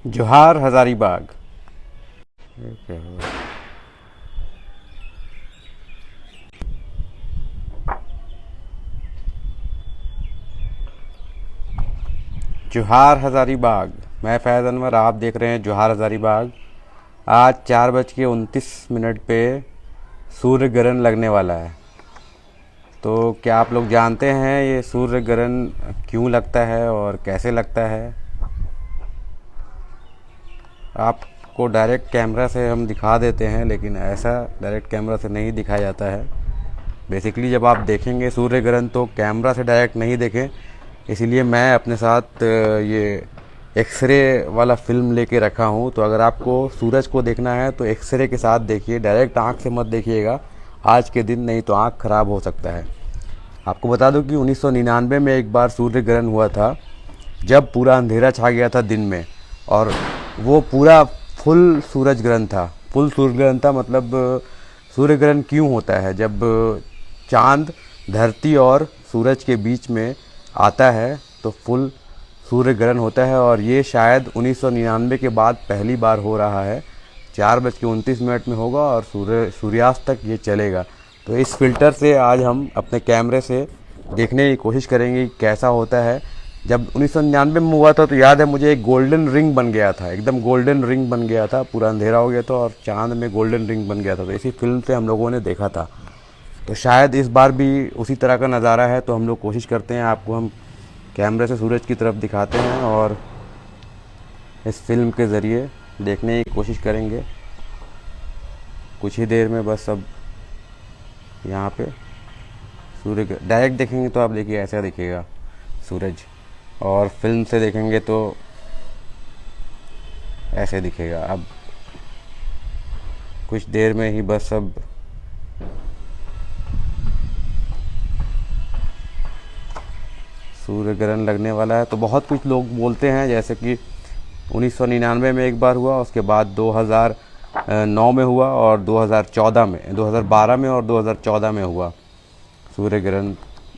जोहार हजारीबाग। जोहार हजारीबाग। मैं फैज़ अनवर, आप देख रहे हैं जोहार हजारीबाग। आज 4:29 पे सूर्य ग्रहण लगने वाला है। तो क्या आप लोग जानते हैं ये सूर्य ग्रहण क्यों लगता है और कैसे लगता है? आपको डायरेक्ट कैमरा से हम दिखा देते हैं, लेकिन ऐसा डायरेक्ट कैमरा से नहीं दिखाया जाता है। बेसिकली जब आप देखेंगे सूर्य ग्रहण तो कैमरा से डायरेक्ट नहीं देखें, इसीलिए मैं अपने साथ ये एक्सरे वाला फिल्म लेके रखा हूँ। तो अगर आपको सूरज को देखना है तो एक्सरे के साथ देखिए, डायरेक्ट आँख से मत देखिएगा आज के दिन, नहीं तो आँख ख़राब हो सकता है। आपको बता दूं कि 1999 में एक बार सूर्य ग्रहण हुआ था, जब पूरा अंधेरा छा गया था दिन में, और वो पूरा फुल सूरज ग्रहण था। फुल सूर्य ग्रहण था मतलब सूर्य ग्रहण क्यों होता है? जब चांद धरती और सूरज के बीच में आता है तो फुल सूर्य ग्रहण होता है, और ये शायद 1999 के बाद पहली बार हो रहा है। 4:29 में होगा और सूर्यास्त तक ये चलेगा। तो इस फिल्टर से आज हम अपने कैमरे से देखने की कोशिश करेंगे कि कैसा होता है। जब 1999 में हुआ था तो याद है मुझे, एक गोल्डन रिंग बन गया था, एकदम गोल्डन रिंग बन गया था, पूरा अंधेरा हो गया था और चांद में गोल्डन रिंग बन गया था। तो इसी फिल्म से हम लोगों ने देखा था। तो शायद इस बार भी उसी तरह का नज़ारा है। तो हम लोग कोशिश करते हैं, आपको हम कैमरे से सूरज की तरफ दिखाते हैं और इस फिल्म के ज़रिए देखने की कोशिश करेंगे। कुछ ही देर में बस अब यहाँ पे सूर्य डायरेक्ट देखेंगे तो आप देखिए ऐसा दिखेगा सूरज, और फिल्म से देखेंगे तो ऐसे दिखेगा। अब कुछ देर में ही बस अब सूर्य ग्रहण लगने वाला है। तो बहुत कुछ लोग बोलते हैं, जैसे कि 1999 में एक बार हुआ, उसके बाद 2009 में हुआ और 2014 में, 2012 में और 2014 में हुआ सूर्य ग्रहण।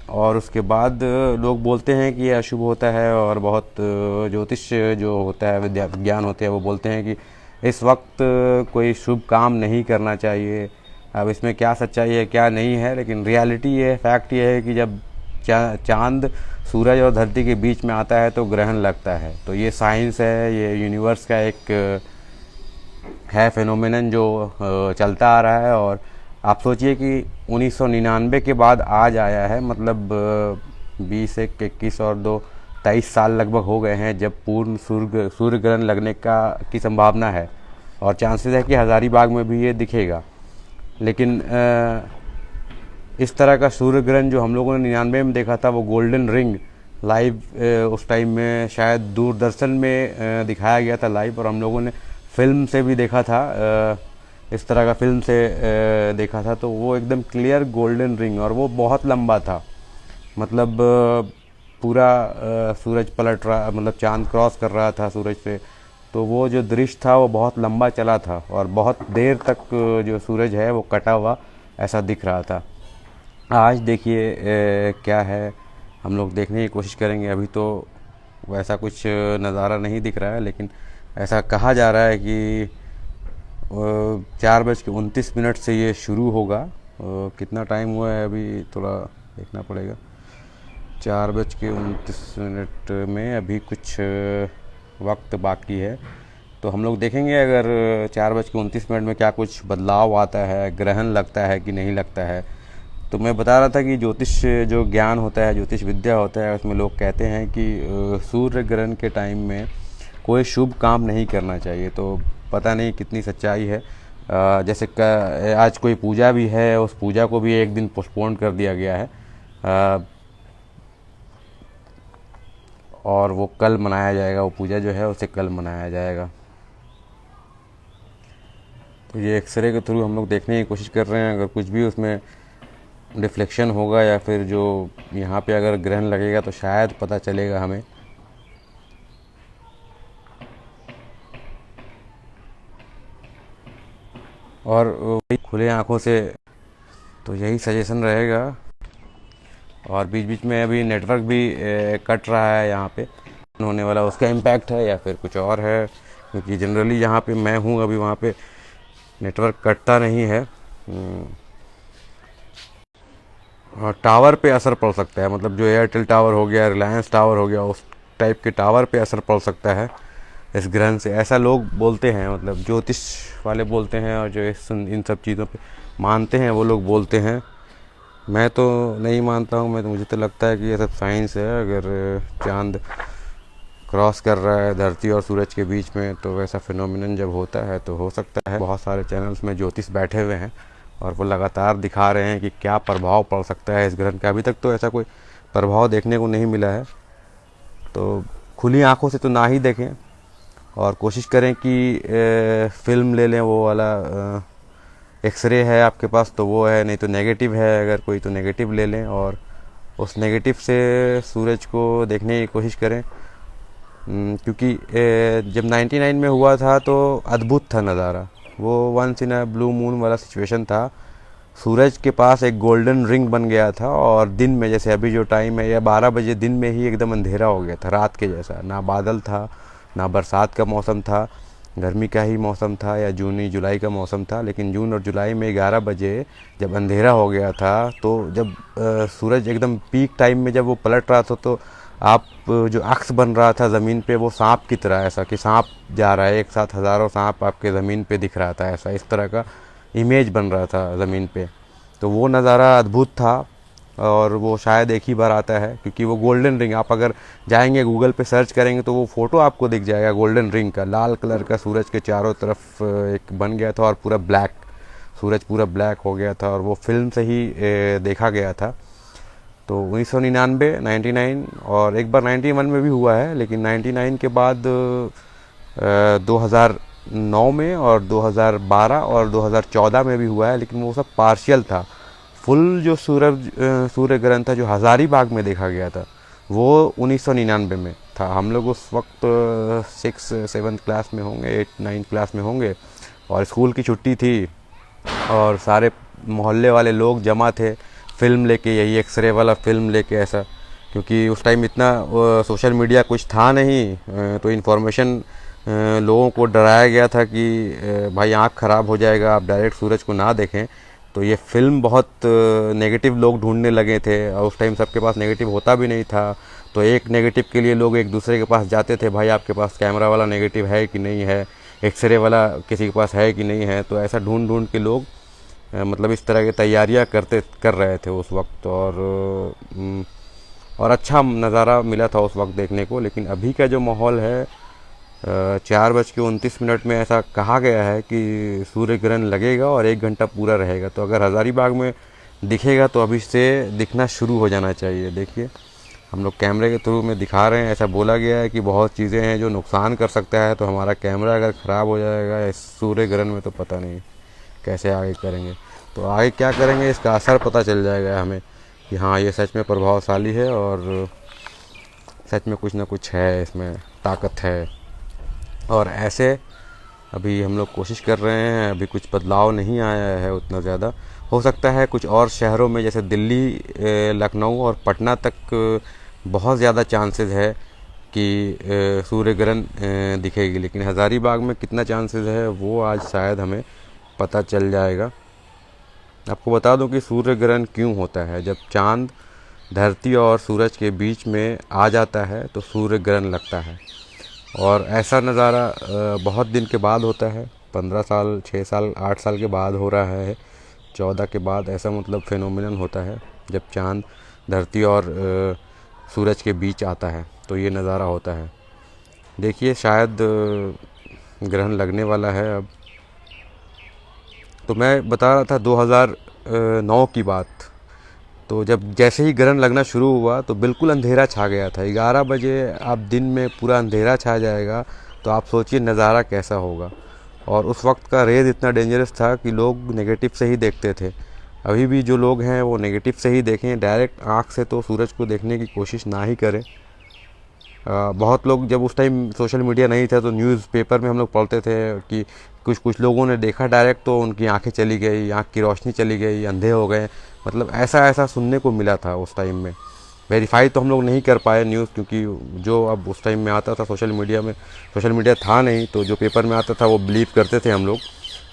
और उसके बाद लोग बोलते हैं कि ये अशुभ होता है, और बहुत ज्योतिष जो होता है, विज्ञान होते हैं, वो बोलते हैं कि इस वक्त कोई शुभ काम नहीं करना चाहिए। अब इसमें क्या सच्चाई है क्या नहीं है, लेकिन रियलिटी ये फैक्ट ये है कि जब चांद सूरज और धरती के बीच में आता है तो ग्रहण लगता है। तो ये साइंस है, ये यूनिवर्स का एक है फिनोमेनन जो चलता आ रहा है। और आप सोचिए कि 1999 के बाद आज आया है, मतलब 20, 21 और 2, 23 साल लगभग हो गए हैं जब पूर्ण सूर्य ग्रहण लगने की संभावना है, और चांसेस है कि हज़ारीबाग में भी ये दिखेगा। लेकिन इस तरह का सूर्य ग्रहण जो हम लोगों ने 99 में देखा था, वो गोल्डन रिंग लाइव उस टाइम में शायद दूरदर्शन में दिखाया गया था लाइव, और हम लोगों ने फिल्म से भी देखा था, इस तरह का फिल्म से देखा था। तो वो एकदम क्लियर गोल्डन रिंग, और वो बहुत लंबा था, मतलब पूरा सूरज पलट रहा, मतलब चांद क्रॉस कर रहा था सूरज से। तो वो जो दृश्य था वो बहुत लंबा चला था, और बहुत देर तक जो सूरज है वो कटा हुआ ऐसा दिख रहा था। आज देखिए क्या है, हम लोग देखने की कोशिश करेंगे। अभी तो वैसा कुछ नज़ारा नहीं दिख रहा है, लेकिन ऐसा कहा जा रहा है कि 4:29 से ये शुरू होगा। कितना टाइम हुआ है अभी थोड़ा देखना पड़ेगा। 4:29 में अभी कुछ वक्त बाकी है। तो हम लोग देखेंगे अगर 4:29 में क्या कुछ बदलाव आता है, ग्रहण लगता है कि नहीं लगता है। तो मैं बता रहा था कि ज्योतिष जो ज्ञान होता है, ज्योतिष विद्या होता है, उसमें लोग कहते हैं कि सूर्य ग्रहण के टाइम में कोई शुभ काम नहीं करना चाहिए। तो पता नहीं कितनी सच्चाई है। जैसे आज कोई पूजा भी है, उस पूजा को भी एक दिन पोस्टपोन कर दिया गया है, और वो कल मनाया जाएगा। वो पूजा जो है उसे कल मनाया जाएगा। तो ये एक्सरे के थ्रू हम लोग देखने की कोशिश कर रहे हैं, अगर कुछ भी उसमें रिफ्लेक्शन होगा या फिर जो यहाँ पे अगर ग्रहण लगेगा तो शायद पता चलेगा हमें। और वही खुले आँखों से, तो यही सजेशन रहेगा। और बीच बीच में अभी नेटवर्क भी कट रहा है यहाँ पे, होने वाला उसका इम्पैक्ट है या फिर कुछ और है, क्योंकि जनरली जहाँ पे मैं हूँ अभी वहाँ पे नेटवर्क कटता नहीं है। और टावर पे असर पड़ सकता है, मतलब जो एयरटेल टावर हो गया, रिलायंस टावर हो गया, उस टाइप के टावर पे असर पड़ सकता है इस ग्रहण से, ऐसा लोग बोलते हैं। मतलब ज्योतिष वाले बोलते हैं, और जो इन सब चीज़ों पे मानते हैं वो लोग बोलते हैं। मैं तो नहीं मानता हूँ। मुझे तो लगता है कि ये सब साइंस है। अगर चांद क्रॉस कर रहा है धरती और सूरज के बीच में, तो वैसा फिनोमिनन जब होता है तो हो सकता है। बहुत सारे चैनल्स में ज्योतिष बैठे हुए हैं और वो लगातार दिखा रहे हैं कि क्या प्रभाव पड़ सकता है इस ग्रहण का। अभी तक तो ऐसा कोई प्रभाव देखने को नहीं मिला है, तो खुली आंखों से तो ना ही देखें, और कोशिश करें कि फिल्म ले लें, वो वाला एक्सरे है आपके पास तो वो है, नहीं तो नेगेटिव है अगर कोई तो नेगेटिव ले लें, और उस नेगेटिव से सूरज को देखने की कोशिश करें। क्योंकि जब 99 में हुआ था तो अद्भुत था नज़ारा, वो once in a blue moon वाला सिचुएशन था। सूरज के पास एक गोल्डन रिंग बन गया था, और दिन में जैसे अभी जो टाइम है, या 12 बजे दिन में ही एकदम अंधेरा हो गया था, रात के जैसा। ना बादल था, ना बरसात का मौसम था, गर्मी का ही मौसम था, या जून जुलाई का मौसम था। लेकिन जून और जुलाई में 11 बजे जब अंधेरा हो गया था, तो जब सूरज एकदम पीक टाइम में जब वो पलट रहा था, तो आप जो अक्स बन रहा था ज़मीन पे, वो सांप की तरह, ऐसा कि सांप जा रहा है, एक साथ हज़ारों सांप आपके ज़मीन पे दिख रहा था, ऐसा इस तरह का इमेज बन रहा था ज़मीन पे। तो वो नज़ारा अद्भुत था, और वो शायद एक ही बार आता है, क्योंकि वो गोल्डन रिंग, आप अगर जाएंगे गूगल पे सर्च करेंगे तो वो फ़ोटो आपको दिख जाएगा गोल्डन रिंग का, लाल कलर का सूरज के चारों तरफ एक बन गया था, और पूरा ब्लैक, सूरज पूरा ब्लैक हो गया था। और वो फिल्म से ही देखा गया था। तो 1999, 99 और एक बार 91 में भी हुआ है, लेकिन 99 के बाद 2009 में और 2012 और 2014 में भी हुआ है, लेकिन वो सब पार्शियल था। फुल जो सूर्य ग्रहण था जो हज़ारीबाग में देखा गया था, वो 1999 में था। हम लोग उस वक्त 6-7 क्लास में होंगे, 8-9 क्लास में होंगे, और स्कूल की छुट्टी थी, और सारे मोहल्ले वाले लोग जमा थे फिल्म लेके, यही एक्सरे वाला फिल्म लेके, ऐसा। क्योंकि उस टाइम इतना सोशल मीडिया कुछ था नहीं, तो इन्फॉर्मेशन लोगों को डराया गया था कि भाई आँख ख़राब हो जाएगा, आप डायरेक्ट सूरज को ना देखें। तो ये फिल्म बहुत नेगेटिव लोग ढूंढने लगे थे, और उस टाइम सबके पास नेगेटिव होता भी नहीं था। तो एक नेगेटिव के लिए लोग एक दूसरे के पास जाते थे, भाई आपके पास कैमरा वाला नेगेटिव है कि नहीं है, एक्सरे वाला किसी के पास है कि नहीं है। तो ऐसा ढूंढ ढूंढ के लोग मतलब इस तरह की तैयारियां कर रहे थे उस वक्त, और अच्छा नज़ारा मिला था उस वक्त देखने को। लेकिन अभी का जो माहौल है, 4:29 में ऐसा कहा गया है कि सूर्य ग्रहण लगेगा और 1 घंटा पूरा रहेगा। तो अगर हज़ारीबाग में दिखेगा तो अभी से दिखना शुरू हो जाना चाहिए। देखिए हम लोग कैमरे के थ्रू में दिखा रहे हैं, ऐसा बोला गया है कि बहुत चीज़ें हैं जो नुकसान कर सकता है। तो हमारा कैमरा अगर ख़राब हो जाएगा इस सूर्य ग्रहण में, तो पता नहीं कैसे आगे करेंगे। तो आगे क्या करेंगे इसका असर पता चल जाएगा हमें कि हाँ ये सच में प्रभावशाली है, और सच में कुछ ना कुछ है, इसमें ताकत है। और ऐसे अभी हम लोग कोशिश कर रहे हैं, अभी कुछ बदलाव नहीं आया है उतना ज़्यादा। हो सकता है कुछ और शहरों में जैसे दिल्ली, लखनऊ और पटना तक बहुत ज़्यादा चांसेस है कि सूर्य ग्रहण दिखेगी, लेकिन हज़ारीबाग में कितना चांसेस है वो आज शायद हमें पता चल जाएगा। आपको बता दूं कि सूर्य ग्रहण क्यों होता है। जब चांद धरती और सूरज के बीच में आ जाता है तो सूर्य ग्रहण लगता है, और ऐसा नज़ारा बहुत दिन के बाद होता है, 15 साल, 6 साल, 8 साल के बाद हो रहा है, 14 के बाद ऐसा मतलब फिनोमिनन होता है जब चांद धरती और सूरज के बीच आता है, तो ये नज़ारा होता है। देखिए शायद ग्रहण लगने वाला है अब। तो मैं बता रहा था 2009 की बात। तो जब जैसे ही ग्रहण लगना शुरू हुआ तो बिल्कुल अंधेरा छा गया था। 11 बजे आप दिन में पूरा अंधेरा छा जाएगा, तो आप सोचिए नज़ारा कैसा होगा। और उस वक्त का रेज इतना डेंजरस था कि लोग नेगेटिव से ही देखते थे। अभी भी जो लोग हैं वो नेगेटिव से ही देखें, डायरेक्ट आँख से तो सूरज को देखने की कोशिश ना ही करें। बहुत लोग, जब उस टाइम सोशल मीडिया नहीं था तो न्यूज़पेपर में हम लोग पढ़ते थे कि कुछ कुछ लोगों ने देखा डायरेक्ट, तो उनकी आंखें चली गई, आंख की रोशनी चली गई, अंधे हो गए। मतलब ऐसा ऐसा सुनने को मिला था उस टाइम में। वेरीफाई तो हम लोग नहीं कर पाए न्यूज़, क्योंकि जो अब उस टाइम में आता था सोशल मीडिया में, सोशल मीडिया था नहीं, तो जो पेपर में आता था वो बिलीव करते थे हम लोग।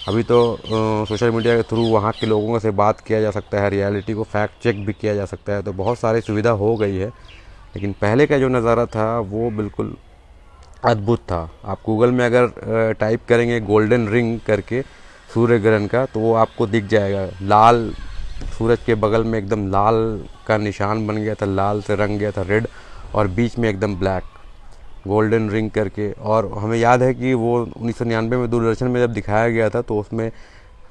अभी तो सोशल मीडिया के थ्रू वहाँ के लोगों से बात किया जा सकता है, रियलिटी को फैक्ट चेक भी किया जा सकता है, तो बहुत सारी सुविधा हो गई है। लेकिन पहले का जो नज़ारा था वो बिल्कुल अद्भुत था। आप गूगल में अगर टाइप करेंगे गोल्डन रिंग करके सूर्य ग्रहण का, तो वो आपको दिख जाएगा। लाल सूरज के बगल में एकदम लाल का निशान बन गया था, लाल से रंग गया था रेड, और बीच में एकदम ब्लैक, गोल्डन रिंग करके। और हमें याद है कि वो 1999 में दूरदर्शन में जब दिखाया गया था, तो उसमें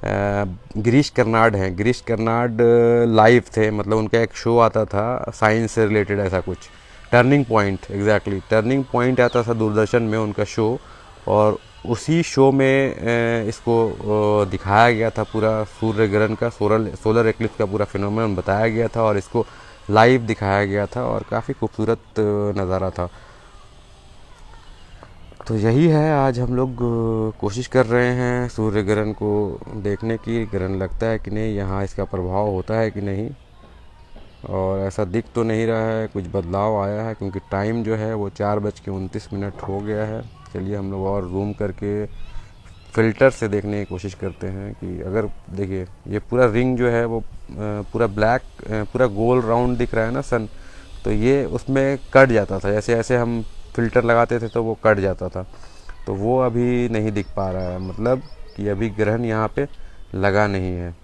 गिरीश कर्नाड हैं, गिरीश कर्नाड लाइव थे, मतलब उनका एक शो आता था साइंस से रिलेटेड, ऐसा कुछ turning point, exactly turning point आता था दूरदर्शन में उनका शो। और उसी शो में इसको दिखाया गया था, पूरा सूर्य ग्रहण का, सोलर एक्लिप्स का पूरा फिनोमेनन बताया गया था, और इसको लाइव दिखाया गया था, और काफ़ी खूबसूरत नज़ारा था। तो यही है, आज हम लोग कोशिश कर रहे हैं सूर्य ग्रहण को देखने की, ग्रहण लगता है कि नहीं, यहाँ इसका प्रभाव होता है कि नहीं। और ऐसा दिख तो नहीं रहा है, कुछ बदलाव आया है, क्योंकि टाइम जो है वो 4:29 हो गया है। चलिए हम लोग और जूम करके फ़िल्टर से देखने की कोशिश करते हैं कि अगर देखिए ये पूरा रिंग जो है वो पूरा ब्लैक, पूरा गोल राउंड दिख रहा है ना सन, तो ये उसमें कट जाता था, जैसे जैसे हम फ़िल्टर लगाते थे तो वो कट जाता था, तो वो अभी नहीं दिख पा रहा है, मतलब कि अभी ग्रहण यहाँ पे लगा नहीं है।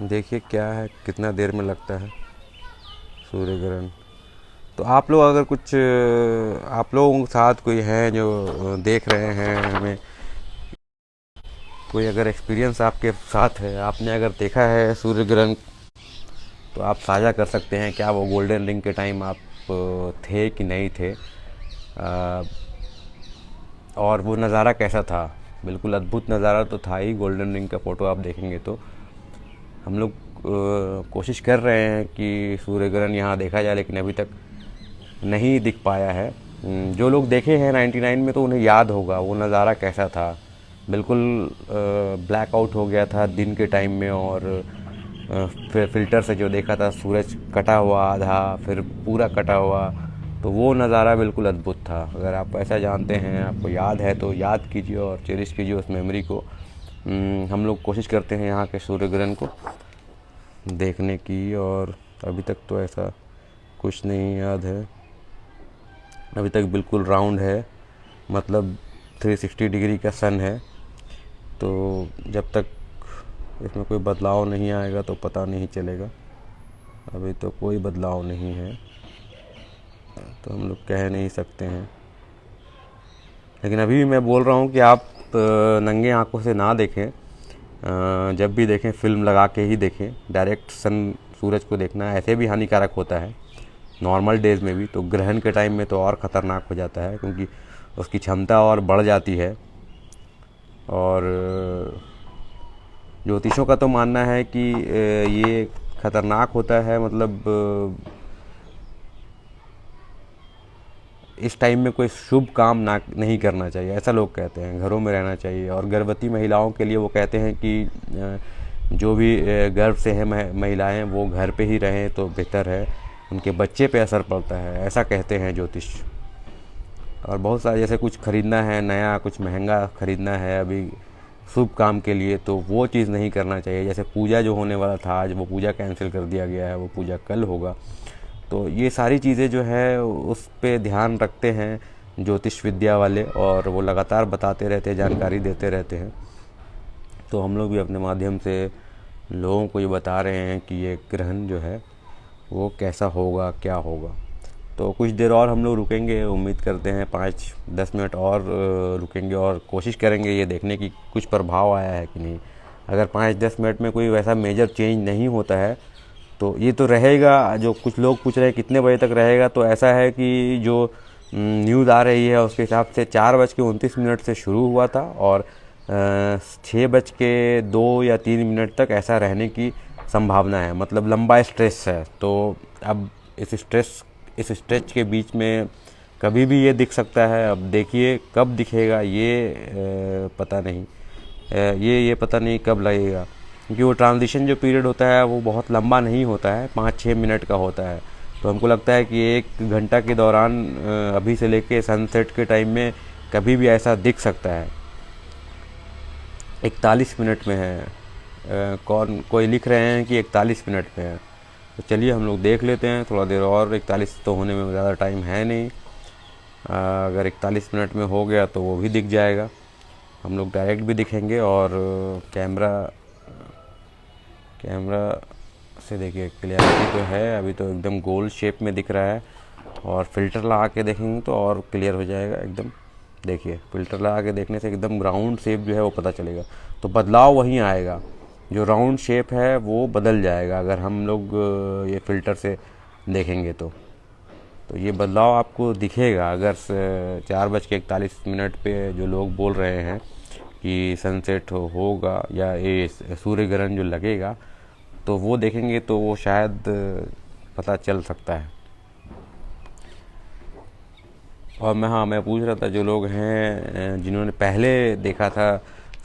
देखिए क्या है, कितना देर में लगता है सूर्य ग्रहण। तो आप लोग अगर कुछ, आप लोगों के साथ कोई हैं जो देख रहे हैं हमें, कोई अगर एक्सपीरियंस आपके साथ है, आपने अगर देखा है सूर्य ग्रहण, तो आप साझा कर सकते हैं। क्या वो गोल्डन रिंग के टाइम आप थे कि नहीं थे, और वो नज़ारा कैसा था। बिल्कुल अद्भुत नज़ारा तो था ही, गोल्डन रिंग का फ़ोटो आप देखेंगे तो। हम लोग कोशिश कर रहे हैं कि सूर्य ग्रहण यहाँ देखा जाए, लेकिन अभी तक नहीं दिख पाया है। जो लोग देखे हैं 99 में तो उन्हें याद होगा वो नज़ारा कैसा था। बिल्कुल ब्लैकआउट हो गया था दिन के टाइम में, और फिर फ़िल्टर से जो देखा था सूरज कटा हुआ आधा, फिर पूरा कटा हुआ, तो वो नज़ारा बिल्कुल अद्भुत था। अगर आप ऐसा जानते हैं, आपको याद है, तो याद कीजिए और चेरिश कीजिए उस मेमोरी को। हम लोग कोशिश करते हैं यहाँ के सूर्य ग्रहण को देखने की, और अभी तक तो ऐसा कुछ नहीं याद है। अभी तक बिल्कुल राउंड है, मतलब 360 डिग्री का सन है। तो जब तक इसमें कोई बदलाव नहीं आएगा तो पता नहीं चलेगा। अभी तो कोई बदलाव नहीं है, तो हम लोग कह नहीं सकते हैं। लेकिन अभी भी मैं बोल रहा हूँ कि आप नंगे आंखों से ना देखें, जब भी देखें फिल्म लगा के ही देखें। डायरेक्ट सन सूरज को देखना ऐसे भी हानिकारक होता है, नॉर्मल डेज़ में भी, तो ग्रहण के टाइम में तो और ख़तरनाक हो जाता है, क्योंकि उसकी क्षमता और बढ़ जाती है। और ज्योतिषों का तो मानना है कि ये ख़तरनाक होता है, मतलब इस टाइम में कोई शुभ काम ना नहीं करना चाहिए, ऐसा लोग कहते हैं। घरों में रहना चाहिए, और गर्भवती महिलाओं के लिए वो कहते हैं कि जो भी गर्भ से है महिलाएं, वो घर पे ही रहें तो बेहतर है, उनके बच्चे पे असर पड़ता है, ऐसा कहते हैं ज्योतिष। और बहुत सारे, जैसे कुछ ख़रीदना है नया, कुछ महंगा ख़रीदना है अभी शुभ काम के लिए, तो वो चीज़ नहीं करना चाहिए। जैसे पूजा जो होने वाला था आज, वो पूजा कैंसिल कर दिया गया है, वो पूजा कल होगा। तो ये सारी चीज़ें जो है उस पे ध्यान रखते हैं ज्योतिष विद्या वाले, और वो लगातार बताते रहते हैं, जानकारी देते रहते हैं। तो हम लोग भी अपने माध्यम से लोगों को ये बता रहे हैं कि ये ग्रहण जो है वो कैसा होगा, क्या होगा। तो कुछ देर और हम लोग रुकेंगे, उम्मीद करते हैं 5-10 मिनट और रुकेंगे, और कोशिश करेंगे ये देखने की कुछ प्रभाव आया है कि नहीं। अगर 5-10 मिनट में कोई वैसा मेजर चेंज नहीं होता है तो ये तो रहेगा। जो कुछ लोग पूछ रहे हैं कितने बजे तक रहेगा, तो ऐसा है कि जो न्यूज़ आ रही है उसके हिसाब से 4:29 से शुरू हुआ था, और 6:02 या 3 मिनट तक ऐसा रहने की संभावना है, मतलब लंबा स्ट्रेच है। तो अब इस स्ट्रेच के बीच में कभी भी ये दिख सकता है। अब देखिए कब दिखेगा ये पता नहीं, ये पता नहीं कब लगेगा। क्योंकि वो ट्रांजिशन जो पीरियड होता है वो बहुत लंबा नहीं होता है, 5-6 मिनट का होता है। तो हमको लगता है कि 1 घंटा के दौरान अभी से लेके सनसेट के टाइम में कभी भी ऐसा दिख सकता है। 41 मिनट में है, कौन कोई लिख रहे हैं कि 41 मिनट में है। तो चलिए हम लोग देख लेते हैं थोड़ा देर और, 41 तो होने में ज़्यादा टाइम है नहीं। अगर 41 मिनट में हो गया तो वो भी दिख जाएगा, हम लोग डायरेक्ट भी दिखेंगे। और कैमरा से देखिए क्लियरिटी तो है, अभी तो एकदम गोल शेप में दिख रहा है। और फ़िल्टर लगा के देखेंगे तो और क्लियर हो जाएगा एकदम। देखिए फ़िल्टर लगा के देखने से एकदम राउंड शेप जो है वो पता चलेगा। तो बदलाव वहीं आएगा, जो राउंड शेप है वो बदल जाएगा अगर हम लोग ये फ़िल्टर से देखेंगे तो ये बदलाव आपको दिखेगा। अगर 4:41 पे जो लोग बोल रहे हैं कि सनसेट होगा या ये सूर्य ग्रहण जो लगेगा, तो वो देखेंगे तो वो शायद पता चल सकता है। और मैं पूछ रहा था जो लोग हैं जिन्होंने पहले देखा था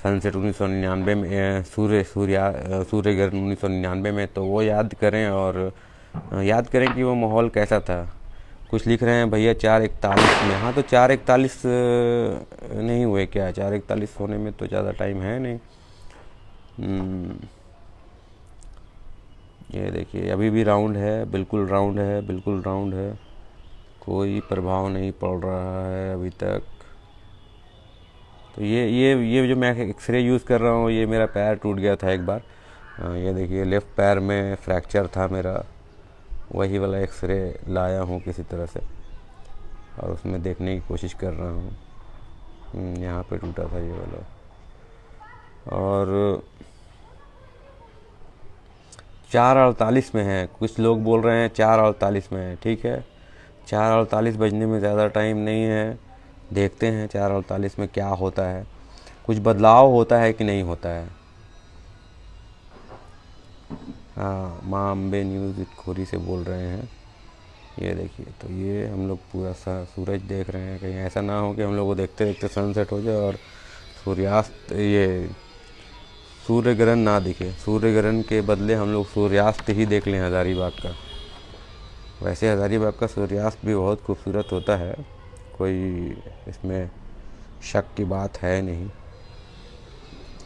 सनसेट 1999 में, सूर्य ग्रहण 1999 में, तो वो याद करें और याद करें कि वो माहौल कैसा था। कुछ लिख रहे हैं भैया 4:41 में। हाँ तो 4:41 नहीं हुए क्या? 4:41 होने में तो ज़्यादा टाइम है नहीं। ये देखिए अभी भी राउंड है, बिल्कुल राउंड है, बिल्कुल राउंड है, कोई प्रभाव नहीं पड़ रहा है अभी तक। तो ये जो मैं एक्सरे यूज़ कर रहा हूँ, ये मेरा पैर टूट गया था एक बार। ये देखिए लेफ़्ट पैर में फ्रैक्चर था मेरा, वही वाला एक्सरे लाया हूँ किसी तरह से और उसमें देखने की कोशिश कर रहा हूँ। यहाँ पे टूटा था ये वाला। और 4:48 में है, कुछ लोग बोल रहे हैं 4:48 में है। ठीक है, 4:48 बजने में ज़्यादा टाइम नहीं है, देखते हैं 4:48 में क्या होता है, कुछ बदलाव होता है कि नहीं होता है। हाँ, माँ अम्बे न्यूज़ इटखोरी से बोल रहे हैं। ये देखिए, तो ये हम लोग पूरा सूरज देख रहे हैं, कहीं ऐसा ना हो कि हम लोग को देखते देखते सनसेट हो जाए और सूर्यास्त, ये सूर्य ग्रहण ना दिखे। सूर्य ग्रहण के बदले हम लोग सूर्यास्त ही देख लें हज़ारीबाग का। वैसे हज़ारीबाग का सूर्यास्त भी बहुत खूबसूरत होता है, कोई इसमें शक की बात है नहीं।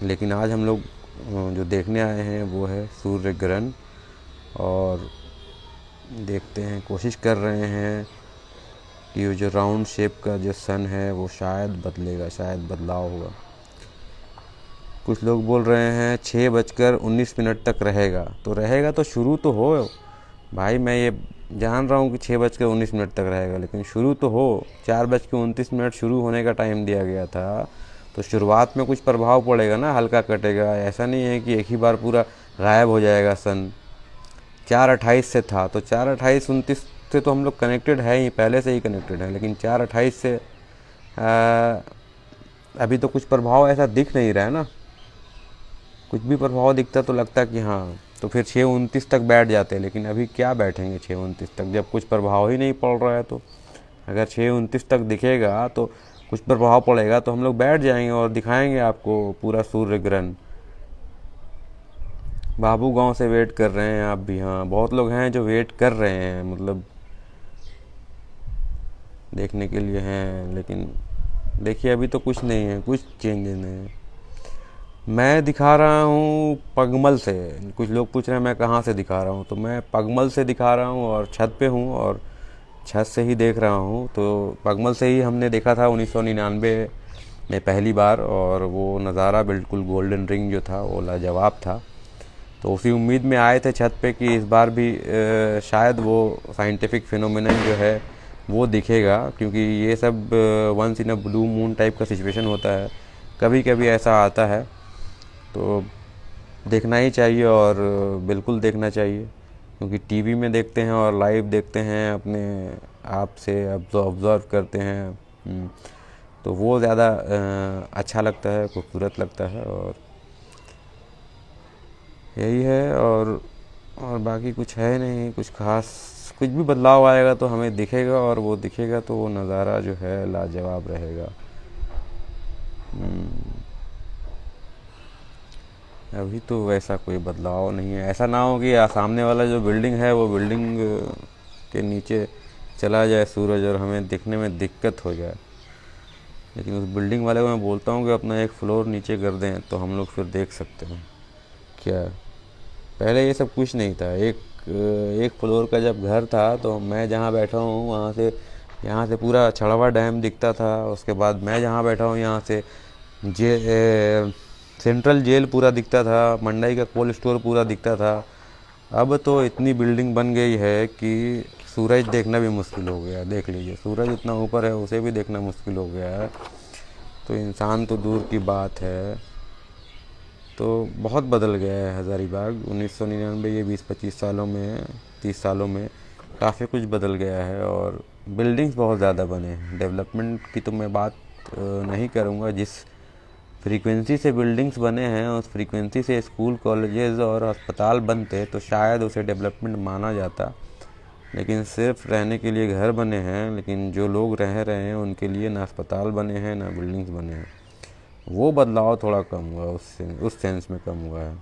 लेकिन आज हम लोग जो देखने आए हैं वो है सूर्य ग्रहण, और देखते हैं, कोशिश कर रहे हैं कि वो जो राउंड शेप का जो सन है वो शायद बदलेगा, शायद बदलाव होगा। कुछ लोग बोल रहे हैं 6:19 तक रहेगा। तो रहेगा तो शुरू तो हो भाई, मैं ये जान रहा हूँ कि 6:19 तक रहेगा, लेकिन शुरू तो हो। 4:29 शुरू होने का टाइम दिया गया था, तो शुरुआत में कुछ प्रभाव पड़ेगा ना, हल्का कटेगा। ऐसा नहीं है कि एक ही बार पूरा गायब हो जाएगा सन। 4:28 से था, तो 4:28-29 से तो हम लोग कनेक्टेड है ही, पहले से ही कनेक्टेड है। लेकिन 4:28 से अभी तो कुछ प्रभाव ऐसा दिख नहीं रहा है ना। कुछ भी प्रभाव दिखता तो लगता कि हाँ, तो फिर 6:29 तक बैठ जाते, लेकिन अभी क्या बैठेंगे 6:29 तक जब कुछ प्रभाव ही नहीं पड़ रहा है। तो अगर 6:29 तक दिखेगा तो कुछ प्रभाव पड़ेगा तो हम लोग बैठ जाएंगे और दिखाएंगे आपको पूरा सूर्य ग्रहण। बाबू गांव से वेट कर रहे हैं आप भी? हाँ, बहुत लोग हैं जो वेट कर रहे हैं, मतलब देखने के लिए हैं। लेकिन देखिए अभी तो कुछ नहीं है, कुछ चेंजेस नहीं है। मैं दिखा रहा हूँ पगमल से। कुछ लोग पूछ रहे हैं मैं कहाँ से दिखा रहा हूँ, तो मैं पगमल से दिखा रहा हूँ और छत पे हूँ और छत से ही देख रहा हूँ। तो पगमल से ही हमने देखा था 1999 में पहली बार, और वो नज़ारा बिल्कुल गोल्डन रिंग जो था वो लाजवाब था। तो उसी उम्मीद में आए थे छत पे कि इस बार भी शायद वो साइंटिफिक फिनोमेनन जो है वो दिखेगा, क्योंकि ये सब once in a blue moon type का सिचुएशन होता है, कभी कभी ऐसा आता है। तो देखना ही चाहिए, और बिल्कुल देखना चाहिए, क्योंकि टीवी में देखते हैं और लाइव देखते हैं, अपने आप से ऑब्ज़र्व करते हैं, तो वो ज़्यादा अच्छा लगता है, खूबसूरत लगता है। और यही है, और बाकी कुछ है नहीं, कुछ खास। कुछ भी बदलाव आएगा तो हमें दिखेगा, और वो दिखेगा तो वो नज़ारा जो है लाजवाब रहेगा। अभी तो वैसा कोई बदलाव नहीं है। ऐसा ना हो कि सामने वाला जो बिल्डिंग है वो बिल्डिंग के नीचे चला जाए सूरज और हमें दिखने में दिक्कत हो जाए। लेकिन उस बिल्डिंग वाले को मैं बोलता हूँ कि अपना एक फ्लोर नीचे कर दें तो हम लोग फिर देख सकते हैं। क्या पहले ये सब कुछ नहीं था। एक फ्लोर का जब घर था तो मैं जहाँ बैठा हूँ वहाँ से, यहाँ से पूरा छड़वा डैम दिखता था। उसके बाद मैं जहाँ बैठा हूँ यहाँ से सेंट्रल जेल पूरा दिखता था, मंडाई का कोल्ड स्टोर पूरा दिखता था। अब तो इतनी बिल्डिंग बन गई है कि सूरज देखना भी मुश्किल हो गया है। देख लीजिए, सूरज इतना ऊपर है, उसे भी देखना मुश्किल हो गया है। तो इंसान तो दूर की बात है। तो बहुत बदल गया है हज़ारीबाग 1999, ये 20-25 सालों में, 30 सालों में काफ़ी कुछ बदल गया है। और बिल्डिंग्स बहुत ज़्यादा बने हैं। डेवलपमेंट की तो मैं बात नहीं करूँगा। जिस फ्रीक्वेंसी से बिल्डिंग्स बने हैं उस फ्रीक्वेंसी से स्कूल, कॉलेजेस और अस्पताल बनते तो शायद उसे डेवलपमेंट माना जाता। लेकिन सिर्फ रहने के लिए घर बने हैं, लेकिन जो लोग रह रहे हैं उनके लिए ना अस्पताल बने हैं ना बिल्डिंग्स बने हैं। वो बदलाव थोड़ा कम हुआ, उस सेंस में कम हुआ है।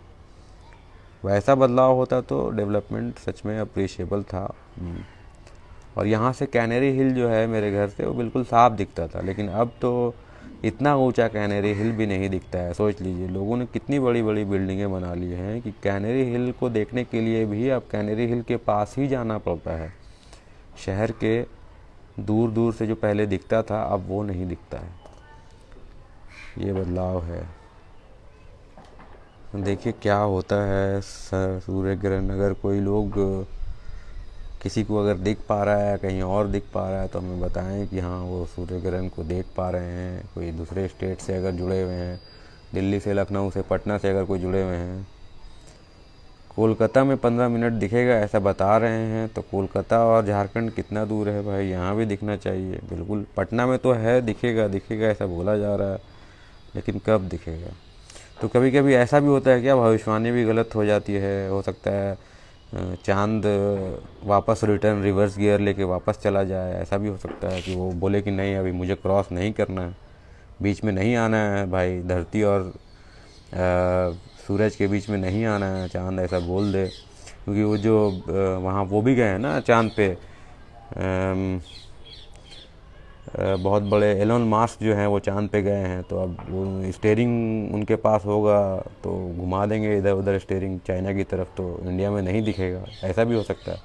वैसा बदलाव होता तो डेवलपमेंट सच में अप्रिशिएबल था। और यहाँ से कैनेरी हिल जो है मेरे घर से, वो बिल्कुल साफ दिखता था। लेकिन अब तो इतना ऊंचा कैनेरी हिल भी नहीं दिखता है। सोच लीजिए, लोगों ने कितनी बड़ी बड़ी बिल्डिंगें बना ली हैं कि कैनेरी हिल को देखने के लिए भी अब कैनेरी हिल के पास ही जाना पड़ता है। शहर के दूर दूर से जो पहले दिखता था अब वो नहीं दिखता है। ये बदलाव है। देखिए क्या होता है। सूर्य ग्रहण अगर कोई लोग, किसी को अगर दिख पा रहा है, कहीं और दिख पा रहा है तो हमें बताएं कि हाँ वो सूर्य ग्रहण को देख पा रहे हैं। कोई दूसरे स्टेट से अगर जुड़े हुए हैं, दिल्ली से, लखनऊ से, पटना से अगर कोई जुड़े हुए हैं। कोलकाता में 15 मिनट दिखेगा ऐसा बता रहे हैं, तो कोलकाता और झारखंड कितना दूर है भाई, यहाँ भी दिखना चाहिए। बिल्कुल पटना में तो है, दिखेगा दिखेगा ऐसा बोला जा रहा है, लेकिन कब दिखेगा। तो कभी कभी ऐसा भी होता है क्या, भविष्यवाणी भी गलत हो जाती है। हो सकता है चांद वापस रिटर्न रिवर्स गियर लेके वापस चला जाए। ऐसा भी हो सकता है कि वो बोले कि नहीं अभी मुझे क्रॉस नहीं करना है, बीच में नहीं आना है भाई, धरती और सूरज के बीच में नहीं आना है। चांद ऐसा बोल दे, क्योंकि वो जो वहाँ वो भी गए हैं ना चांद पे, बहुत बड़े एलोन मास्क जो हैं वो चांद पे गए हैं। तो अब वो स्टीयरिंग उनके पास होगा तो घुमा देंगे इधर उधर स्टीयरिंग चाइना की तरफ, तो इंडिया में नहीं दिखेगा। ऐसा भी हो सकता है।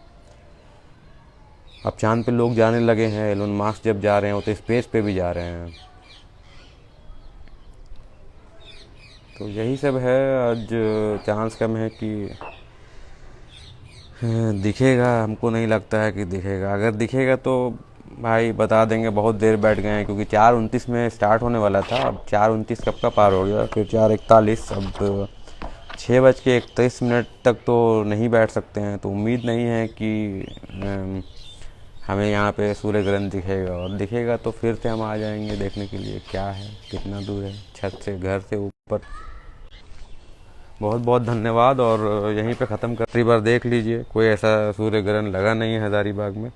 अब चांद पे लोग जाने लगे हैं, एलोन मास्क जब जा रहे हैं वो तो स्पेस पे भी जा रहे हैं। तो यही सब है। आज चांस कम है कि दिखेगा। हमको नहीं लगता है कि दिखेगा। अगर दिखेगा तो भाई बता देंगे बहुत देर बैठ गए हैं, क्योंकि 4:29 में स्टार्ट होने वाला था। अब 4:29 कब का पार हो गया, फिर 4:41, अब 6:31 तक तो नहीं बैठ सकते हैं। तो उम्मीद नहीं है कि हमें यहाँ पे सूर्य ग्रहण दिखेगा। और दिखेगा तो फिर से हम आ जाएंगे देखने के लिए क्या है, कितना दूर है छत से, घर से ऊपर। बहुत बहुत धन्यवाद। और यहीं पे ख़त्म कर, बार देख लीजिए, कोई ऐसा सूर्य ग्रहण लगा नहीं है हज़ारीबाग में।